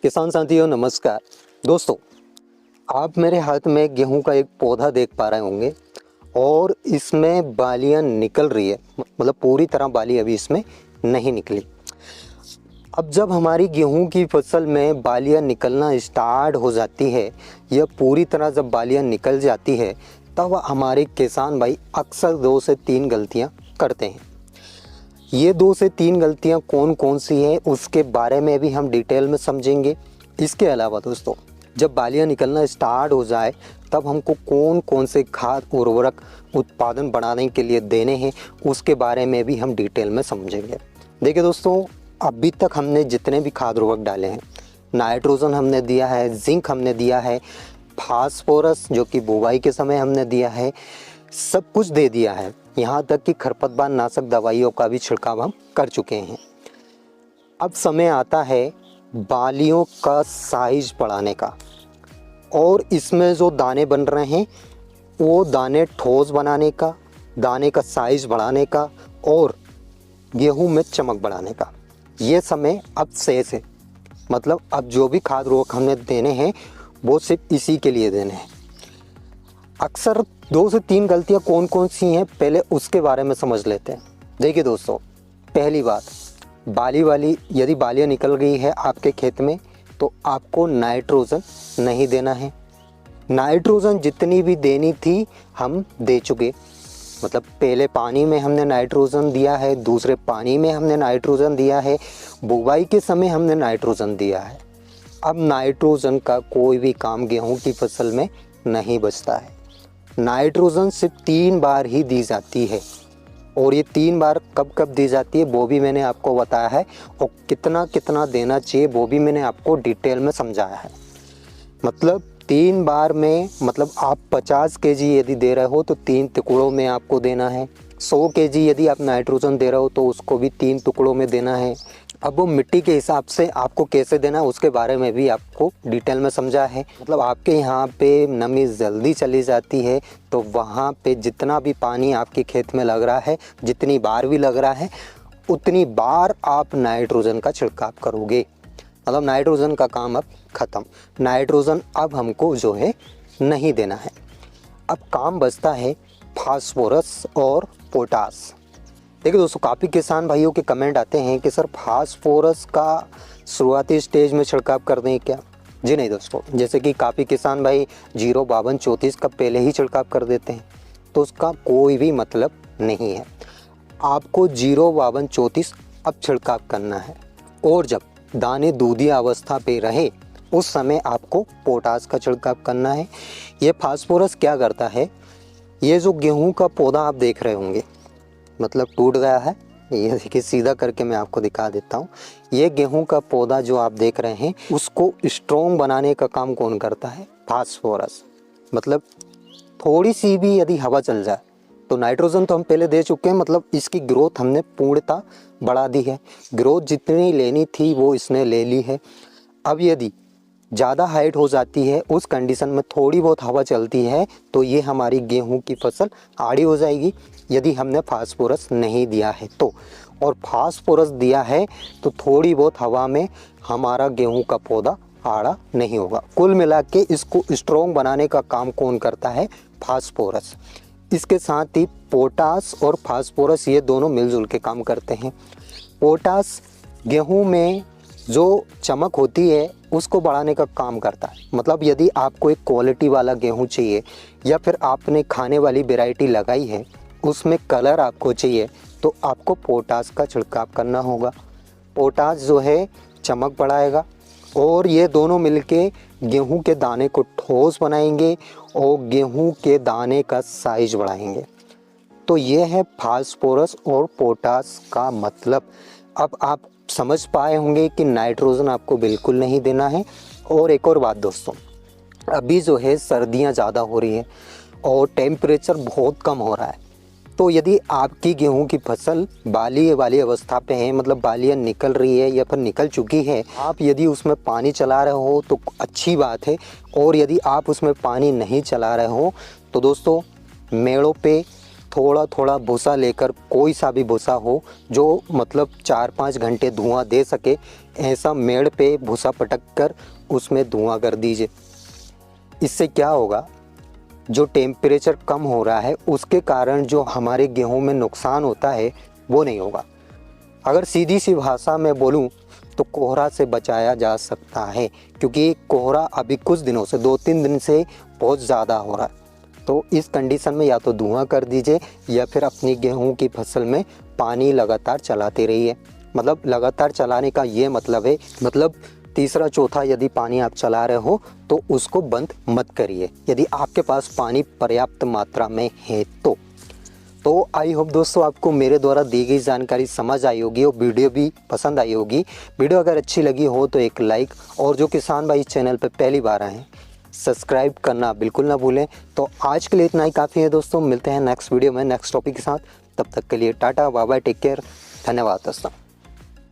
किसान साथियों नमस्कार। दोस्तों, आप मेरे हाथ में गेहूं का एक पौधा देख पा रहे होंगे और इसमें बालियां निकल रही है, मतलब पूरी तरह बाली अभी इसमें नहीं निकली। अब जब हमारी गेहूं की फसल में बालियां निकलना स्टार्ट हो जाती है या पूरी तरह जब बालियां निकल जाती है, तब हमारे किसान भाई अक्सर 2 से 3 गलतियां करते हैं। ये 2 से 3 गलतियां कौन कौन सी हैं उसके बारे में भी हम डिटेल में समझेंगे। इसके अलावा दोस्तों, जब बालियां निकलना स्टार्ट हो जाए तब हमको कौन कौन से खाद उर्वरक उत्पादन बढ़ाने के लिए देने हैं उसके बारे में भी हम डिटेल में समझेंगे। देखिए दोस्तों, अभी तक हमने जितने भी खाद उर्वरक डाले हैं, नाइट्रोजन हमने दिया है, जिंक हमने दिया है, फास्फोरस जो कि बुवाई के समय हमने दिया है, सब कुछ दे दिया है। यहाँ तक कि खरपतवार नाशक दवाइयों का भी छिड़काव हम कर चुके हैं। अब समय आता है बालियों का साइज बढ़ाने का, और इसमें जो दाने बन रहे हैं वो दाने ठोस बनाने का, दाने का साइज बढ़ाने का और गेहूं में चमक बढ़ाने का। ये समय अब शेष है, मतलब अब जो भी खाद उर्वरक हमने देने हैं वो सिर्फ इसी के लिए देने हैं। अक्सर 2 से 3 गलतियां कौन कौन सी हैं पहले उसके बारे में समझ लेते हैं। देखिए दोस्तों, पहली बात, यदि बालियां निकल गई है आपके खेत में तो आपको नाइट्रोजन नहीं देना है। नाइट्रोजन जितनी भी देनी थी हम दे चुके, मतलब पहले पानी में हमने नाइट्रोजन दिया है, दूसरे पानी में हमने नाइट्रोजन दिया है, बुवाई के समय हमने नाइट्रोजन दिया है। अब नाइट्रोजन का कोई भी काम गेहूं की फसल में नहीं बचता है। नाइट्रोजन सिर्फ 3 बार ही दी जाती है, और ये 3 बार कब कब दी जाती है वो भी मैंने आपको बताया है, और कितना कितना देना चाहिए वो भी मैंने आपको डिटेल में समझाया है। मतलब 3 बार में, मतलब आप 50 केजी यदि दे रहे हो तो 3 टुकड़ों में आपको देना है। 100 केजी यदि आप नाइट्रोजन दे रहे हो तो उसको भी 3 टुकड़ों में देना है। अब वो मिट्टी के हिसाब से आपको कैसे देना है उसके बारे में भी आपको डिटेल में समझा है। मतलब आपके यहाँ पे नमी जल्दी चली जाती है तो वहाँ पे जितना भी पानी आपके खेत में लग रहा है, जितनी बार भी लग रहा है, उतनी बार आप नाइट्रोजन का छिड़काव करोगे। मतलब नाइट्रोजन का काम अब ख़त्म। नाइट्रोजन अब हमको जो है नहीं देना है। अब काम बचता है फास्फोरस और पोटास। देखिए दोस्तों, काफ़ी किसान भाइयों के कमेंट आते हैं कि सर फास्फोरस का शुरुआती स्टेज में छिड़काव कर दें क्या? जी नहीं दोस्तों, जैसे कि काफ़ी किसान भाई 05234 का पहले ही छिड़काव कर देते हैं, तो उसका कोई भी मतलब नहीं है। आपको 05234 अब छिड़काव करना है, और जब दाने दूधिया अवस्था पे रहे उस समय आपको पोटास का छिड़काव करना है। ये फास्फोरस क्या करता है, ये जो गेहूं का पौधा आप देख रहे होंगे, मतलब टूट गया है, ये देखिए सीधा करके मैं आपको दिखा देता हूँ। ये गेहूं का पौधा जो आप देख रहे हैं उसको स्ट्रॉन्ग बनाने का काम कौन करता है? फास्फोरस। मतलब थोड़ी सी भी यदि हवा चल जाए तो नाइट्रोजन तो हम पहले दे चुके हैं, मतलब इसकी ग्रोथ हमने पूर्णतः बढ़ा दी है। ग्रोथ जितनी लेनी थी वो इसने ले ली है। अब यदि ज़्यादा हाइट हो जाती है, उस कंडीशन में थोड़ी बहुत हवा चलती है तो ये हमारी गेहूं की फसल आड़ी हो जाएगी यदि हमने फास्फोरस नहीं दिया है तो। और फास्फोरस दिया है तो थोड़ी बहुत हवा में हमारा गेहूं का पौधा आड़ा नहीं होगा। कुल मिला के इसको स्ट्रॉन्ग बनाने का काम कौन करता है? फास्फोरस। इसके साथ ही पोटास और फास्फोरस ये दोनों मिलजुल के काम करते हैं। पोटास गेहूं में जो चमक होती है उसको बढ़ाने का काम करता है। मतलब यदि आपको एक क्वालिटी वाला गेहूं चाहिए या फिर आपने खाने वाली वैरायटी लगाई है उसमें कलर आपको चाहिए तो आपको पोटास का छिड़काव करना होगा। पोटास जो है चमक बढ़ाएगा, और ये दोनों मिलके गेहूं के दाने को ठोस बनाएंगे और गेहूं के दाने का साइज बढ़ाएंगे। तो ये है फास्फोरस और पोटास का मतलब। अब आप समझ पाए होंगे कि नाइट्रोजन आपको बिल्कुल नहीं देना है। और एक और बात दोस्तों, अभी जो है सर्दियां ज़्यादा हो रही है और टेम्परेचर बहुत कम हो रहा है, तो यदि आपकी गेहूं की फसल बाली वाली अवस्था पे है, मतलब बालियां निकल रही है या फिर निकल चुकी है, आप यदि उसमें पानी चला रहे हो तो अच्छी बात है। और यदि आप उसमें पानी नहीं चला रहे हो तो दोस्तों मेड़ों पे थोड़ा थोड़ा भूसा लेकर, कोई सा भी भूसा हो जो मतलब 4-5 घंटे धुआं दे सके, ऐसा मेड़ पे भूसा पटक कर उसमें धुआं कर दीजिए। इससे क्या होगा, जो टेम्परेचर कम हो रहा है उसके कारण जो हमारे गेहूं में नुकसान होता है वो नहीं होगा। अगर सीधी सी भाषा में बोलूं तो कोहरा से बचाया जा सकता है, क्योंकि कोहरा अभी कुछ दिनों से 2-3 दिन से बहुत ज़्यादा हो रहा है। तो इस कंडीशन में या तो धुआं कर दीजिए या फिर अपनी गेहूं की फसल में पानी लगातार चलाते रहिए। मतलब लगातार चलाने का ये मतलब है, मतलब तीसरा चौथा यदि पानी आप चला रहे हो तो उसको बंद मत करिए, यदि आपके पास पानी पर्याप्त मात्रा में है तो आई होप दोस्तों आपको मेरे द्वारा दी गई जानकारी समझ आई होगी और वीडियो भी पसंद आई होगी। वीडियो अगर अच्छी लगी हो तो एक लाइक, और जो किसान भाई इस चैनल पर पहली बार आए हैं सब्सक्राइब करना बिल्कुल ना भूलें। तो आज के लिए इतना ही काफ़ी है दोस्तों, मिलते हैं नेक्स्ट वीडियो में नेक्स्ट टॉपिक के साथ। तब तक के लिए tata bye bye, take care, धन्यवाद दोस्तों।